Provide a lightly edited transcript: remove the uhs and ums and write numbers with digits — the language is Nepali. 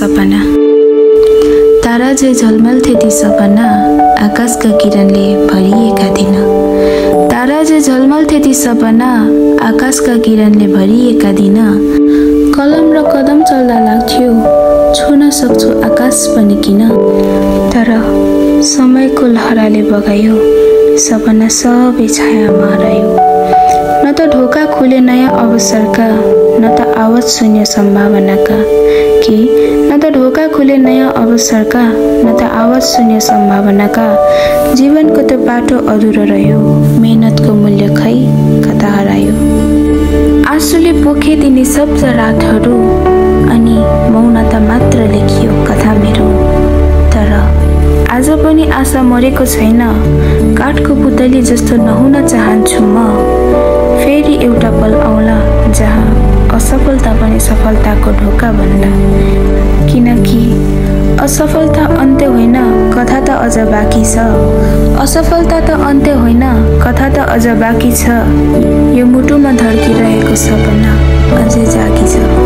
सपना। तारा जे झलमल्थे ती सपना, आकाशका किरणले भरिएका थिइन। तारा जे झलमल्थे ती सपना, आकाशका किरणले भरिएका दिन। कलम र कदम चल्दा लाग्थ्यो, छुन सक्छु आकाश पनि किन। तर समयको लहराले बगायो, सपना सबै छायामा हरायो। न त ढोका खुले नयाँ अवसरका, न त आवाज सुन्यो सम्भावनाका। कि न त ढोका खुले नयाँ अवसरका, न त आवाज सुन्यो सम्भावनाका। जीवनको त्यो बाटो अधुरो रह्यो, मेहनतको मूल्य खै कता हरायो। आँसुले पोखे ती निशब्द रातहरू, अनि मौनता मात्र लेखियो कथा मेरो। तर आज पनि आशा मरेको छैन, काठको पुतली जस्तो नहुन चाहन्छु म। फेरि एउटा पल आउला जहाँ असफलता पनि सफलताको ढोका बन्ला। किनकि असफलता अन्त्य होइन, कथा त अझ बाँकी छ। असफलता त अन्त्य होइन, कथा त अझ बाँकी छ। यो मुटुमा धड्किरहेको सपना अझै जागी छ।